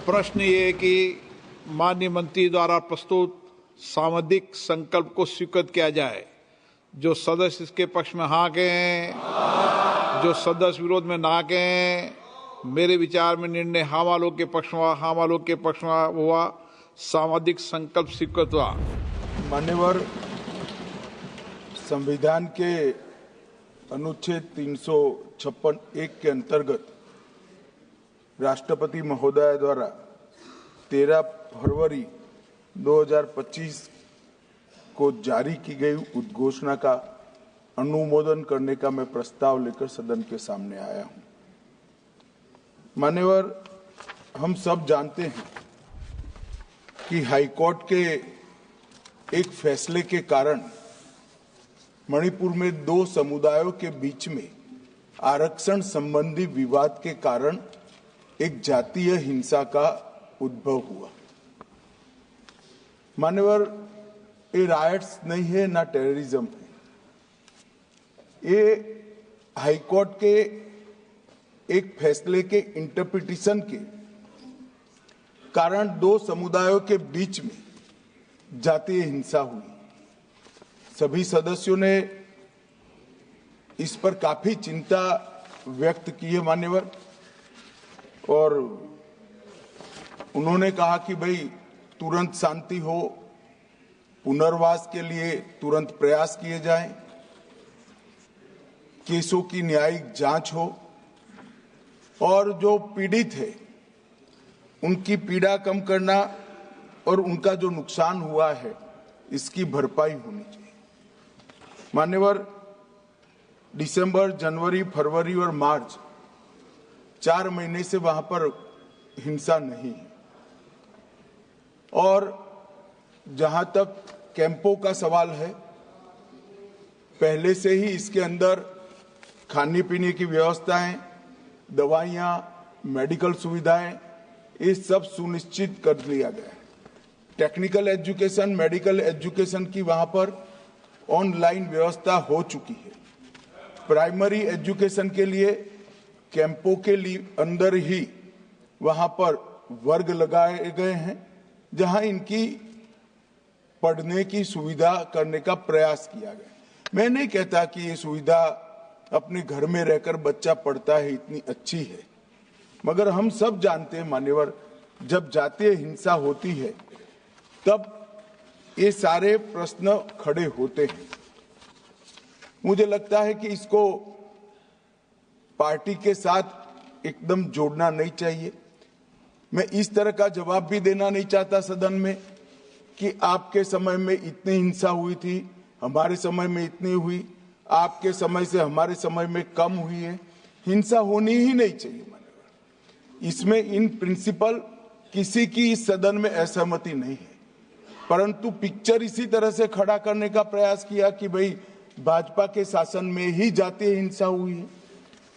प्रश्न ये है कि माननीय मंत्री द्वारा प्रस्तुत सामूहिक संकल्प को स्वीकृत किया जाए। जो सदस्य इसके पक्ष में हाँ कहें, जो सदस्य विरोध में ना कहें। मेरे विचार में निर्णय हाँ वालों के पक्ष में हुआ। सामूहिक संकल्प स्वीकृत हुआ। मान्यवर, संविधान के अनुच्छेद 356(1) के अंतर्गत राष्ट्रपति महोदय द्वारा 13 फरवरी 2025 को जारी की गई उद्घोषणा का अनुमोदन करने का मैं प्रस्ताव लेकर सदन के सामने आया हूं। मान्यवर, हम सब जानते हैं कि हाईकोर्ट के एक फैसले के कारण मणिपुर में दो समुदायों के बीच में आरक्षण संबंधी विवाद के कारण एक जातीय हिंसा का उद्भव हुआ। मान्यवर, ये रायट्स नहीं है, ना टेररिज्म है। ये हाईकोर्ट के एक फैसले के इंटरप्रिटेशन के कारण दो समुदायों के बीच में जातीय हिंसा हुई। सभी सदस्यों ने इस पर काफी चिंता व्यक्त की है मान्यवर, और उन्होंने कहा कि भाई तुरंत शांति हो, पुनर्वास के लिए तुरंत प्रयास किए जाएं, केसों की न्यायिक जांच हो और जो पीड़ित है उनकी पीड़ा कम करना और उनका जो नुकसान हुआ है इसकी भरपाई होनी चाहिए। मान्यवर, दिसंबर, जनवरी, फरवरी और मार्च 4 महीने से वहां पर हिंसा नहीं है। और जहां तक कैंपों का सवाल है, पहले से ही इसके अंदर खाने पीने की व्यवस्थाएं, दवाइयां, मेडिकल सुविधाएं, ये सब सुनिश्चित कर लिया गया है। टेक्निकल एजुकेशन, मेडिकल एजुकेशन की वहां पर ऑनलाइन व्यवस्था हो चुकी है। प्राइमरी एजुकेशन के लिए कैंपों के लिए अंदर ही वहां पर वर्ग लगाए गए हैं, जहां इनकी पढ़ने की सुविधा करने का प्रयास किया गया। मैं नहीं कहता कि ये सुविधा अपने घर में रहकर बच्चा पढ़ता है इतनी अच्छी है, मगर हम सब जानते हैं मान्यवर, जब जातीय हिंसा होती है तब ये सारे प्रश्न खड़े होते हैं। मुझे लगता है कि इसको पार्टी के साथ एकदम जोड़ना नहीं चाहिए। मैं इस तरह का जवाब भी देना नहीं चाहता सदन में कि आपके समय में इतनी हिंसा हुई थी, हमारे समय में इतनी हुई, आपके समय से हमारे समय में कम हुई है। हिंसा होनी ही नहीं चाहिए। इसमें इन प्रिंसिपल किसी की इस सदन में असहमति नहीं है, परंतु पिक्चर इसी तरह से खड़ा करने का प्रयास किया कि भाई भाजपा के शासन में ही जातीय हिंसा हुई है।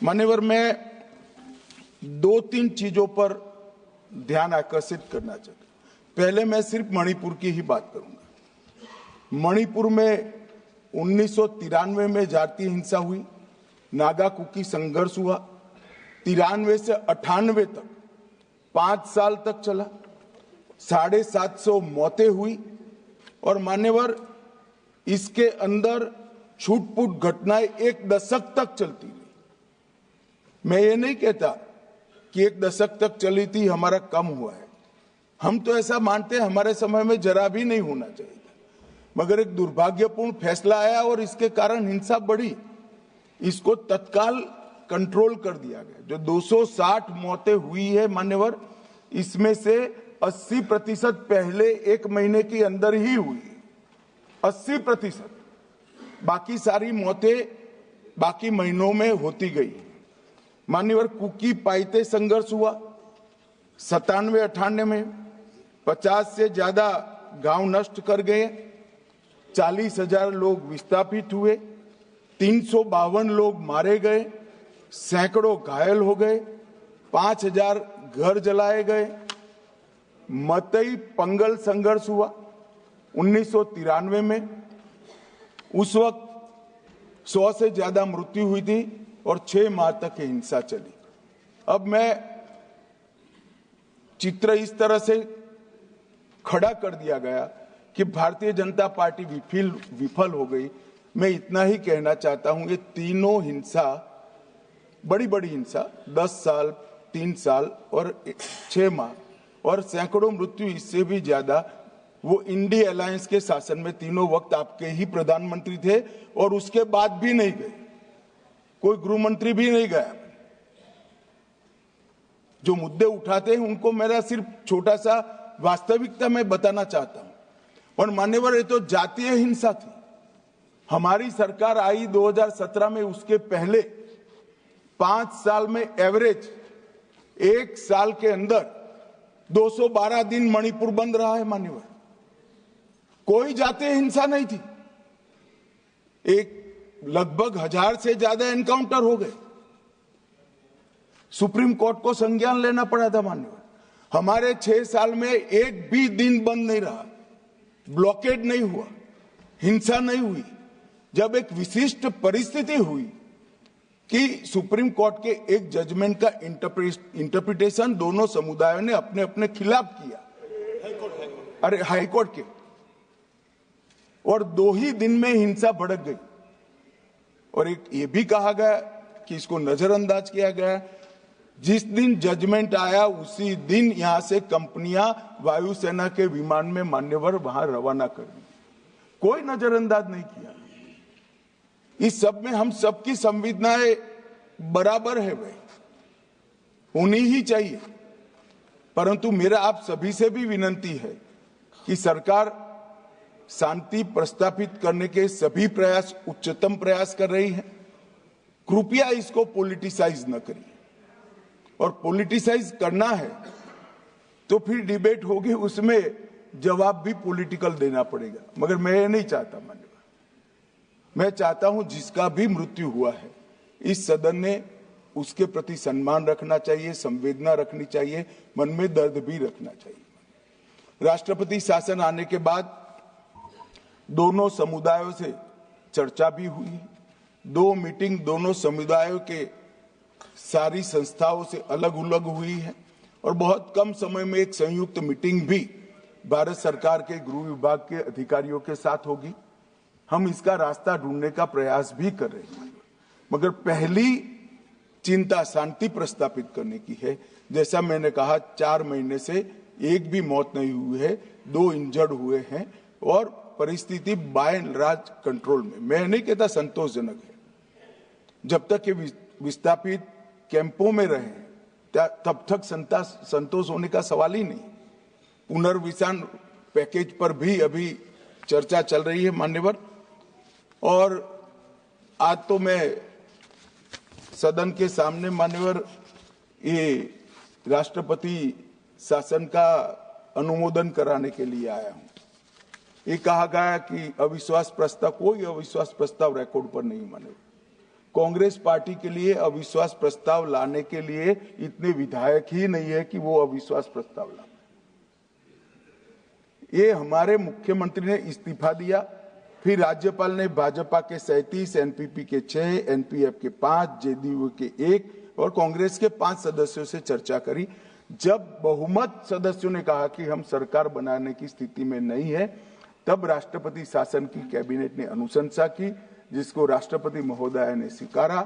मान्यवर, मैं 2-3 चीजों पर ध्यान आकर्षित करना चाहता हूं। पहले मैं सिर्फ मणिपुर की ही बात करूंगा। मणिपुर में 1993 में जातीय हिंसा हुई, नागा कुकी संघर्ष हुआ। 93 से 98 तक 5 साल तक चला, 750 मौतें हुई। और मान्यवर, इसके अंदर छूट-फूट घटनाएं 1 दशक तक चलती रही। मैं ये नहीं कहता कि 1 दशक तक चली थी, हमारा कम हुआ है। हम तो ऐसा मानते हैं हमारे समय में जरा भी नहीं होना चाहिए था, मगर एक दुर्भाग्यपूर्ण फैसला आया और इसके कारण हिंसा बढ़ी। इसको तत्काल कंट्रोल कर दिया गया। जो 260 मौतें हुई है मान्यवर, इसमें से 80% पहले 1 महीने के अंदर ही हुई। 80%। बाकी सारी मौतें बाकी महीनों में होती गई। मान्यवर, कुकी पाइते संघर्ष हुआ 97-98 में। 50 से ज्यादा गांव नष्ट कर गए, 40,000 लोग विस्थापित हुए, 352 लोग मारे गए, सैकड़ों घायल हो गए, 5,000 घर जलाए गए। मतई पंगल संघर्ष हुआ 1993 में। उस वक्त 100 से ज्यादा मृत्यु हुई थी और 6 माह तक हिंसा चली। अब मैं चित्र इस तरह से खड़ा कर दिया गया कि भारतीय जनता पार्टी विफल हो गई। मैं इतना ही कहना चाहता हूं, ये तीनों हिंसा, बड़ी बड़ी हिंसा, 10 साल, 3 साल और 6 माह और सैकड़ों मृत्यु, इससे भी ज्यादा, वो इंडी अलायंस के शासन में तीनों वक्त आपके ही प्रधानमंत्री थे और उसके बाद भी नहीं गए, कोई गृह मंत्री भी नहीं गया। जो मुद्दे उठाते हैं उनको मेरा सिर्फ छोटा सा वास्तविकता मैं बताना चाहता हूं। और मान्यवर, ये तो जातीय हिंसा थी। हमारी सरकार आई 2017 में, उसके पहले 5 साल में एवरेज 1 साल के अंदर 212 दिन मणिपुर बंद रहा है मान्यवर। कोई जातीय हिंसा नहीं थी। लगभग 1000 से ज्यादा एनकाउंटर हो गए। सुप्रीम कोर्ट को संज्ञान लेना पड़ा था मान्यवर। हमारे 6 साल में एक भी दिन बंद नहीं रहा, ब्लॉकेड नहीं हुआ, हिंसा नहीं हुई। जब एक विशिष्ट परिस्थिति हुई कि सुप्रीम कोर्ट के एक जजमेंट का इंटरप्रिटेशन दोनों समुदायों ने अपने अपने खिलाफ किया, अरे हाईकोर्ट के, और 2 ही दिन में हिंसा भड़क गई। और एक ये भी कहा गया कि इसको नजरअंदाज किया गया। जिस दिन जजमेंट आया उसी दिन यहां से कंपनियां वायुसेना के विमान में मान्यवर वहां रवाना कर दी। कोई नजरअंदाज नहीं किया। इस सब में हम सबकी संवेदनाएं बराबर है भाई, होनी ही चाहिए। परंतु मेरा आप सभी से भी विनंती है कि सरकार शांति प्रस्तापित करने के सभी प्रयास, उच्चतम प्रयास कर रही है। कृपया इसको पॉलिटिसाइज न करिए, और पॉलिटिसाइज करना है तो फिर डिबेट होगी, उसमें जवाब भी पॉलिटिकल देना पड़ेगा। मगर मैं ये नहीं चाहता मान्यवर। मैं चाहता हूं जिसका भी मृत्यु हुआ है, इस सदन ने उसके प्रति सम्मान रखना चाहिए, संवेदना रखनी चाहिए, मन में दर्द भी रखना चाहिए। राष्ट्रपति शासन आने के बाद दोनों समुदायों से चर्चा भी हुई। 2 मीटिंग दोनों समुदायों के सारी संस्थाओं से अलग अलग हुई है, और बहुत कम समय में एक संयुक्त मीटिंग भी भारत सरकार के गृह विभाग के अधिकारियों के साथ होगी। हम इसका रास्ता ढूंढने का प्रयास भी कर रहे हैं। मगर पहली चिंता शांति प्रस्तापित करने की है। जैसा मैंने कहा, 4 महीने से एक भी मौत नहीं हुई है, 2 इंजर्ड हुए हैं, और परिस्थिति बाय एंड लार्ज कंट्रोल में। मैं नहीं कहता संतोषजनक है। जब तक ये विस्थापित कैंपों में रहे तब तक संतोष होने का सवाल ही नहीं। पुनर्विसान पैकेज पर भी अभी चर्चा चल रही है मान्यवर। और आज तो मैं सदन के सामने मान्यवर ये राष्ट्रपति शासन का अनुमोदन कराने के लिए आया हूं। ये कहा गया कि अविश्वास प्रस्ताव, कोई अविश्वास प्रस्ताव रिकॉर्ड पर नहीं मान्यवर। कांग्रेस पार्टी के लिए अविश्वास प्रस्ताव लाने के लिए इतने विधायक ही नहीं है कि वो अविश्वास प्रस्ताव ला। ये हमारे मुख्यमंत्री ने इस्तीफा दिया, फिर राज्यपाल ने भाजपा के 37, एनपीपी के 6, एनपीएफ के 5, जेडीयू के 1 और कांग्रेस के 5 सदस्यों से चर्चा करी। जब बहुमत सदस्यों ने कहा कि हम सरकार बनाने की स्थिति में नहीं है, तब राष्ट्रपति शासन की कैबिनेट ने अनुशंसा की, जिसको राष्ट्रपति महोदय ने स्वीकारा।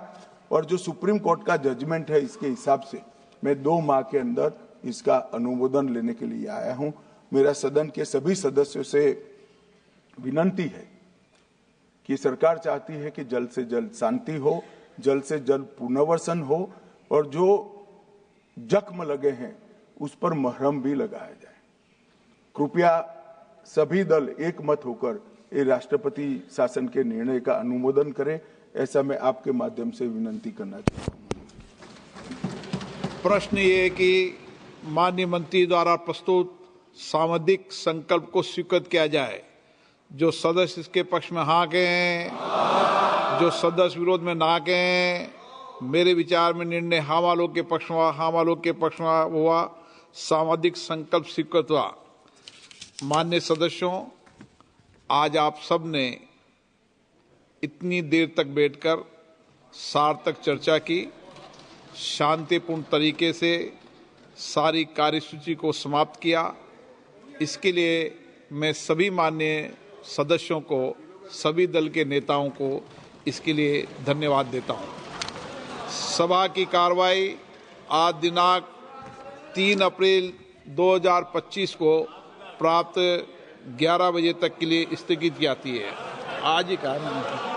और जो सुप्रीम कोर्ट का जजमेंट है, इसके हिसाब से मैं 2 माह के अंदर इसका अनुमोदन लेने के लिए आया हूं। मेरा सदन के सभी सदस्यों से विनंती है कि सरकार चाहती है कि जल्द से जल्द शांति हो, जल्द से जल्द पुनर्वसन हो, और जो जख्म लगे हैं उस पर मरहम भी लगाया जाए। कृपया सभी दल एक मत होकर ये राष्ट्रपति शासन के निर्णय का अनुमोदन करें, ऐसा मैं आपके माध्यम से विनंती करना चाहता हूं। प्रश्न ये है कि माननीय मंत्री द्वारा प्रस्तुत सामूहिक संकल्प को स्वीकृत किया जाए। जो सदस्य इसके पक्ष में हाँ कहें, जो सदस्य विरोध में ना कहें। मेरे विचार में निर्णय हाँ वालों के पक्ष में हुआ। सामूहिक संकल्प स्वीकृत हुआ। माननीय सदस्यों, आज आप सब ने इतनी देर तक बैठकर सार्थक चर्चा की, शांतिपूर्ण तरीके से सारी कार्यसूची को समाप्त किया। इसके लिए मैं सभी माननीय सदस्यों को, सभी दल के नेताओं को इसके लिए धन्यवाद देता हूं। सभा की कार्रवाई आज दिनांक 3 अप्रैल 2025 को प्राप्त 11 बजे तक के लिए स्थगित की जाती है। आज ही कहा